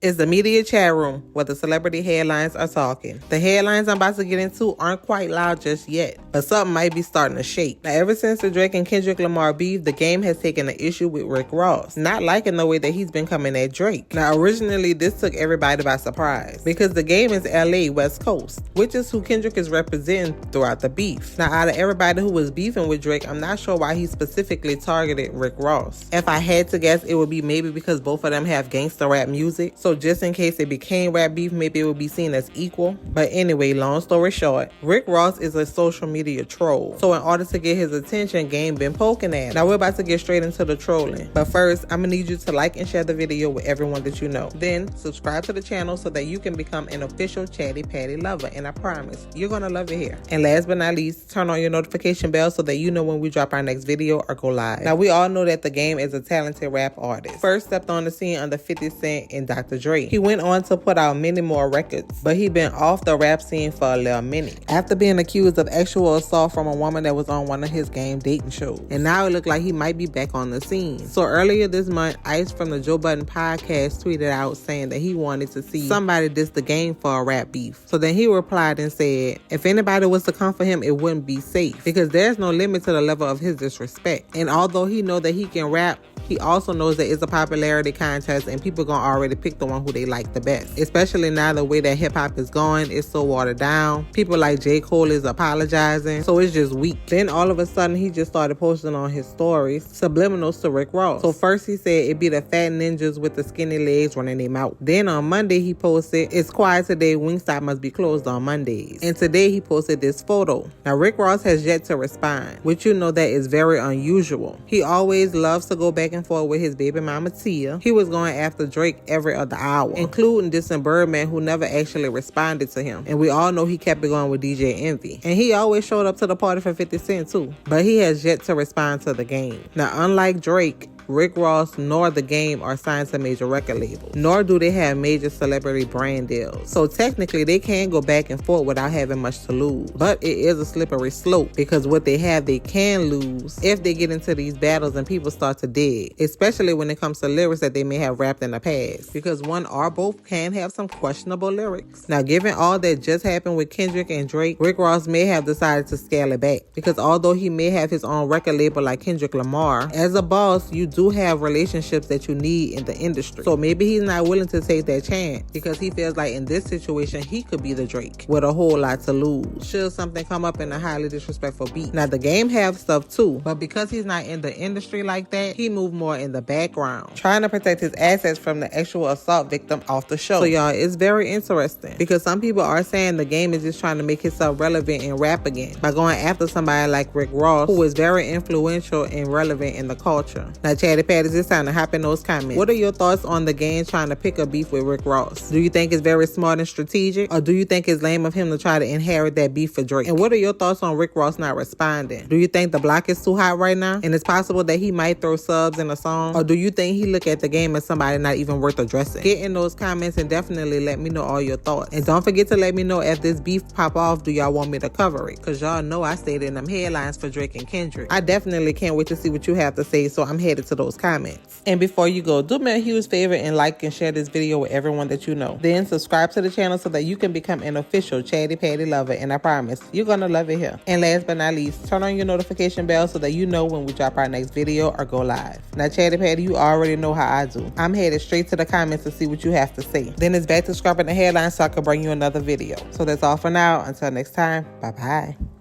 Is the media chat room where the celebrity headlines are talking. The headlines I'm about to get into aren't quite loud just yet, but something might be starting to shake. Now, ever since the Drake and Kendrick Lamar beef, the game has taken an issue with Rick Ross, not liking the way that he's been coming at Drake. Now, originally, this took everybody by surprise, because the game is LA West Coast, which is who Kendrick is representing throughout the beef. Now, out of everybody who was beefing with Drake, I'm not sure why he specifically targeted Rick Ross. If I had to guess, it would be maybe because both of them have gangsta rap music, so just in case it became rap beef, maybe it would be seen as equal. But anyway, long story short, Rick Ross is a social media troll. So in order to get his attention, game been poking at him. Now we're about to get straight into the trolling. But first, I'm gonna need you to like and share the video with everyone that you know. Then subscribe to the channel so that you can become an official Chatty Patty lover. And I promise, you're gonna love it here. And last but not least, turn on your notification bell so that you know when we drop our next video or go live. Now we all know that the game is a talented rap artist. First stepped on the scene under 50 Cent and Dr. Dre. He went on to put out many more records, but he been off the rap scene for a little minute after being accused of sexual assault from a woman that was on one of his game dating shows. And now it looked like he might be back on the scene. So earlier this month, Ice from the Joe Budden podcast tweeted out saying that he wanted to see somebody diss the game for a rap beef. So then he replied and said, if anybody was to come for him, it wouldn't be safe, because there's no limit to the level of his disrespect. And although he know that he can rap, he also knows that it's a popularity contest and people gonna already pick the one who they like the best. Especially now the way that hip hop is going, it's so watered down. People like J. Cole is apologizing, so it's just weak. Then all of a sudden he just started posting on his stories subliminals to Rick Ross. So first he said it be the fat ninjas with the skinny legs running their mouth. Then on Monday he posted, it's quiet today, Wingstop must be closed on Mondays. And today he posted this photo. Now Rick Ross has yet to respond, which you know that is very unusual. He always loves to go back and forth with his baby mama Tia. He was going after Drake every other hour, including dissing Birdman, who never actually responded to him. And we all know he kept it going with DJ Envy. And he always showed up to the party for 50 Cent too. But he has yet to respond to the game. Now unlike Drake, Rick Ross nor the game are signed to major record labels, nor do they have major celebrity brand deals. So technically they can go back and forth without having much to lose. But it is a slippery slope, because what they have they can lose if they get into these battles and people start to dig, especially when it comes to lyrics that they may have rapped in the past, because one or both can have some questionable lyrics. Now given all that just happened with Kendrick and Drake, Rick Ross may have decided to scale it back, because although he may have his own record label like Kendrick Lamar, as a boss you do have relationships that you need in the industry. So maybe he's not willing to take that chance, because he feels like in this situation he could be the Drake with a whole lot to lose should something come up in a highly disrespectful beat. Now the game have stuff too, but because he's not in the industry like that, he moved more in the background, trying to protect his assets from the actual assault victim off the show. So y'all, it's very interesting, because some people are saying the game is just trying to make himself relevant in rap again by going after somebody like Rick Ross, who is very influential and relevant in the culture. Now Chatty Patty, it's time to hop in those comments. What are your thoughts on the game trying to pick a beef with Rick Ross? Do you think it's very smart and strategic, or do you think it's lame of him to try to inherit that beef for Drake? And what are your thoughts on Rick Ross not responding? Do you think the block is too hot right now and it's possible that he might throw subs in a song, or do you think he look at the game as somebody not even worth addressing? Get in those comments and definitely let me know all your thoughts. And don't forget to let me know if this beef pop off, do y'all want me to cover it? Because y'all know I stayed in them headlines for Drake and Kendrick. I definitely can't wait to see what you have to say, so I'm headed to those comments. And before you go, do me a huge favor and like and share this video with everyone that you know. Then subscribe to the channel so that you can become an official Chatty Patty lover, and I promise you're gonna love it here. And last but not least, turn on your notification bell so that you know when we drop our next video or go live. Now Chatty Patty, you already know how I do. I'm headed straight to the comments to see what you have to say. Then it's back to scrubbing the headlines so I can bring you another video. So that's all for now. Until next time, bye bye.